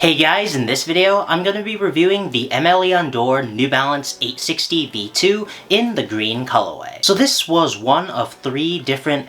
Hey guys, in this video, I'm going to be reviewing the Dore New Balance 860 V2 in the green colorway. So this was one of 3 different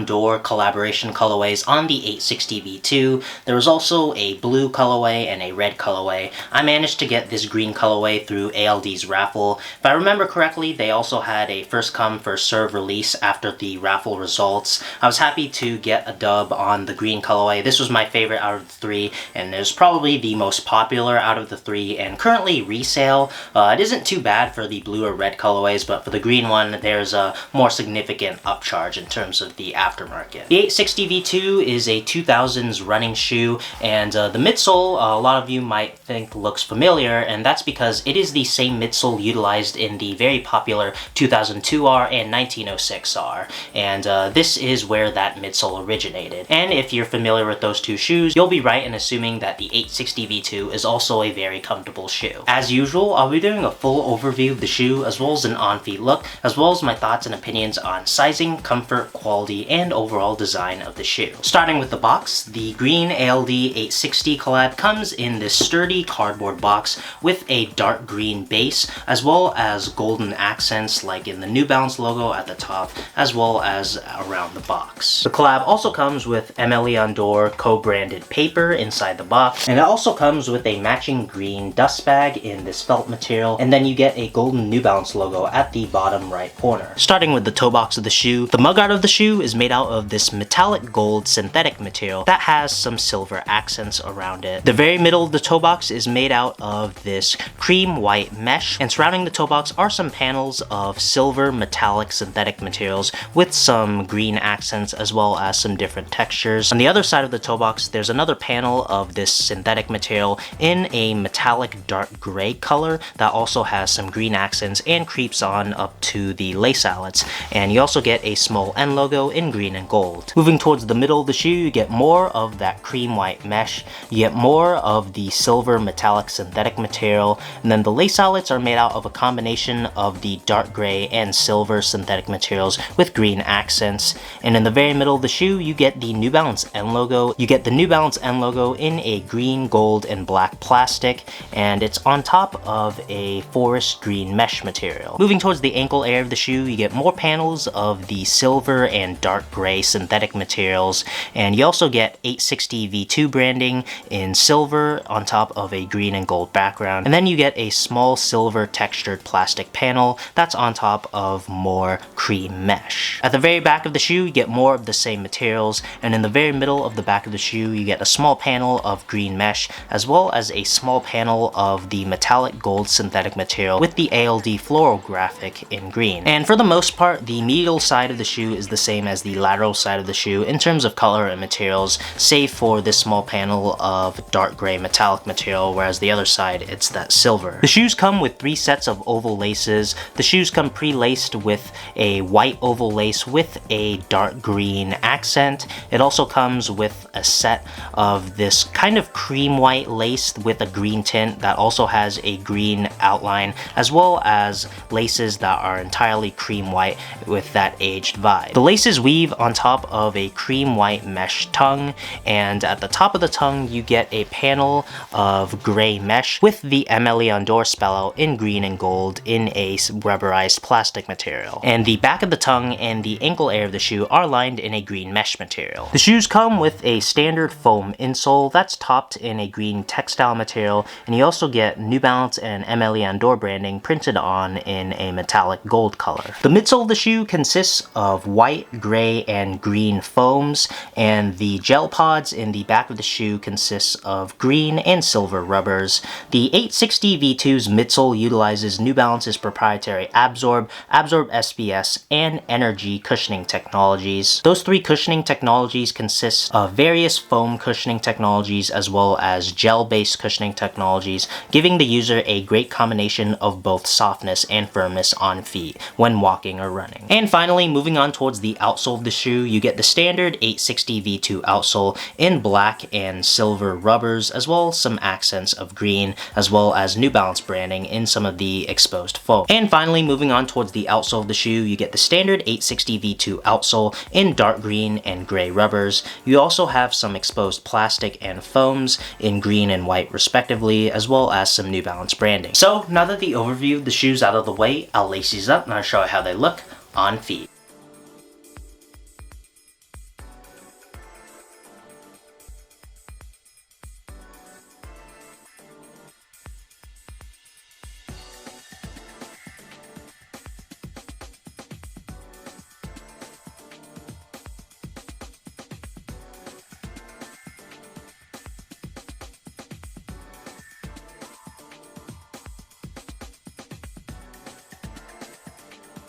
Dore collaboration colorways on the 860 V2. There was also a blue colorway and a red colorway. I managed to get this green colorway through ALD's raffle. If I remember correctly, they also had a first come first serve release after the raffle results. I was happy to get a dub on the green colorway. This was my favorite out of the 3, and there's probably the most popular out of the 3 and currently resale. It isn't too bad for the blue or red colorways, but for the green one there's a more significant upcharge in terms of the aftermarket. The 860 V2 is a 2000s running shoe, and the midsole a lot of you might think looks familiar, and that's because it is the same midsole utilized in the very popular 2002R and 1906R, and this is where that midsole originated. And if you're familiar with those two shoes, you'll be right in assuming that the 860 V2 is also a very comfortable shoe. As usual, I'll be doing a full overview of the shoe as well as an on-feet look, as well as my thoughts and opinions on sizing, comfort, quality, and overall design of the shoe. Starting with the box, the green ALD 860 collab comes in this sturdy cardboard box with a dark green base, as well as golden accents like in the New Balance logo at the top, as well as around the box. The collab also comes with Dore co-branded paper inside the box, and it also comes with a matching green dust bag in this felt material, and then you get a golden New Balance logo at the bottom right corner. Starting with the toe box of the shoe, the mugguard of the shoe is made out of this metallic gold synthetic material that has some silver accents around it. The very middle of the toe box is made out of this cream white mesh, and surrounding the toe box are some panels of silver metallic synthetic materials with some green accents as well as some different textures. On the other side of the toe box, there's another panel of this synthetic material in a metallic dark gray color that also has some green accents and creeps on up to the lace eyelets, and you also get a small N logo in green and gold. Moving towards the middle of the shoe, you get more of that cream white mesh, you get more of the silver metallic synthetic material, and then the lace eyelets are made out of a combination of the dark gray and silver synthetic materials with green accents. And in the very middle of the shoe, you get the New Balance N logo. You get the New Balance N logo in a green, gold, and black plastic, and it's on top of a forest green mesh material. Moving towards the ankle area of the shoe, you get more panels of the silver and dark gray synthetic materials, and you also get 860 V2 branding in silver on top of a green and gold background, and then you get a small silver textured plastic panel that's on top of more cream mesh. At the very back of the shoe, you get more of the same materials, and in the very middle of the back of the shoe, you get a small panel of green mesh as well as a small panel of the metallic gold synthetic material with the ALD floral graphic in green. And for the most part, the medial side of the shoe is the same as the lateral side of the shoe in terms of color and materials, save for this small panel of dark gray metallic material, whereas the other side, it's that silver. The shoes come with 3 sets of oval laces. The shoes come pre-laced with a white oval lace with a dark green accent. It also comes with a set of this kind of cream white lace with a green tint that also has a green outline, as well as laces that are entirely cream white with that aged vibe. The laces weave on top of a cream white mesh tongue, and at the top of the tongue you get a panel of gray mesh with the Dore spell out in green and gold in a rubberized plastic material. And the back of the tongue and the ankle area of the shoe are lined in a green mesh material. The shoes come with a standard foam insole that's topped in a green textile material, and you also get New Balance and Dore branding printed on in a metallic gold color. The midsole of the shoe consists of white, gray, and green foams, and the gel pods in the back of the shoe consists of green and silver rubbers. The 860 V2's midsole utilizes New Balance's proprietary Absorb SBS, and Energy cushioning technologies. Those 3 cushioning technologies consist of various foam cushioning technologies as well as gel-based cushioning technologies, giving the user a great combination of both softness and firmness on feet when when walking or running. And finally, moving on towards the outsole of the shoe, you get the standard 860 V2 outsole in black and silver rubbers, as well as some accents of green, as well as New Balance branding in some of the exposed foam. And finally, moving on towards the outsole of the shoe, you get the standard 860 V2 outsole in dark green and gray rubbers. You also have some exposed plastic and foams in green and white respectively, as well as some New Balance branding. So now that the overview of the shoes out of the way, I'll lace these up and I'll show you how they look on feet.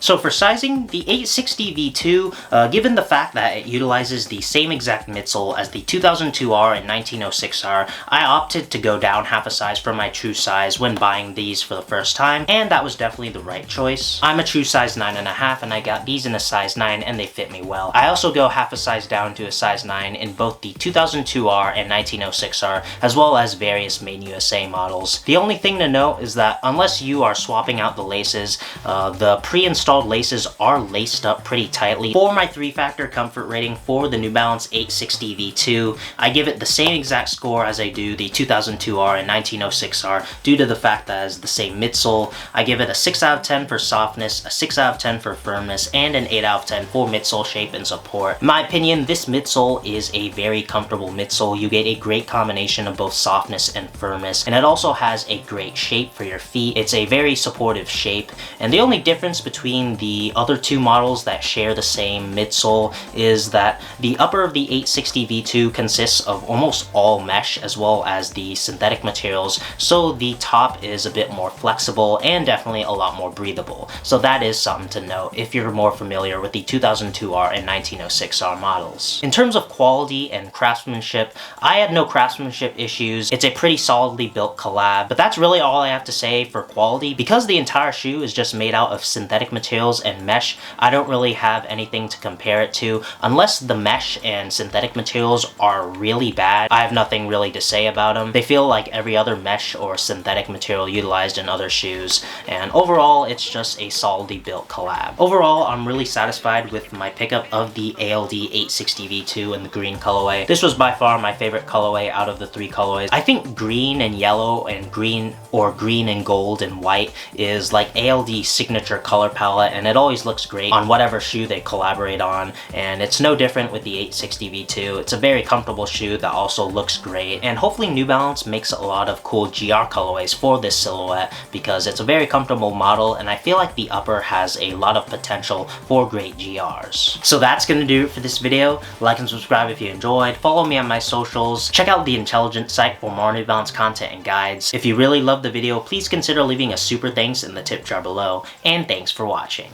So for sizing, the 860 V2, given the fact that it utilizes the same exact midsole as the 2002R and 1906R, I opted to go down half a size from my true size when buying these for the first time, and that was definitely the right choice. I'm a true size 9.5, and I got these in a size 9, and they fit me well. I also go half a size down to a size 9 in both the 2002R and 1906R, as well as various Made in USA models. The only thing to note is that unless you are swapping out the laces, the pre-installed laces are laced up pretty tightly. For my 3-factor comfort rating for the New Balance 860 V2, I give it the same exact score as I do the 2002R and 1906R due to the fact that it's the same midsole. I give it a 6 out of 10 for softness, a 6 out of 10 for firmness, and an 8 out of 10 for midsole shape and support. In my opinion, this midsole is a very comfortable midsole. You get a great combination of both softness and firmness, and it also has a great shape for your feet. It's a very supportive shape, and the only difference between the other two models that share the same midsole is that the upper of the 860 V2 consists of almost all mesh as well as the synthetic materials, so the top is a bit more flexible and definitely a lot more breathable. So that is something to note if you're more familiar with the 2002R and 1906R models. In terms of quality and craftsmanship, I had no craftsmanship issues. It's a pretty solidly built collab, but that's really all I have to say for quality. Because the entire shoe is just made out of synthetic materials and mesh, I don't really have anything to compare it to. Unless the mesh and synthetic materials are really bad, I have nothing really to say about them. They feel like every other mesh or synthetic material utilized in other shoes, and overall it's just a solidly built collab. Overall, I'm really satisfied with my pickup of the ALD 860 V2 in the green colorway. This was by far my favorite colorway out of the 3 colorways. I think green and yellow and green, or green and gold and white, is like ALD's signature color palette, and it always looks great on whatever shoe they collaborate on, and it's no different with the 860 V2. It's a very comfortable shoe that also looks great, and hopefully New Balance makes a lot of cool GR colorways for this silhouette because it's a very comfortable model, and I feel like the upper has a lot of potential for great GRs. So that's gonna do it for this video. Like and subscribe if you enjoyed. Follow me on my socials. Check out the Intelligent site for more New Balance content and guides. If you really loved the video, please consider leaving a super thanks in the tip jar below, and thanks for watching.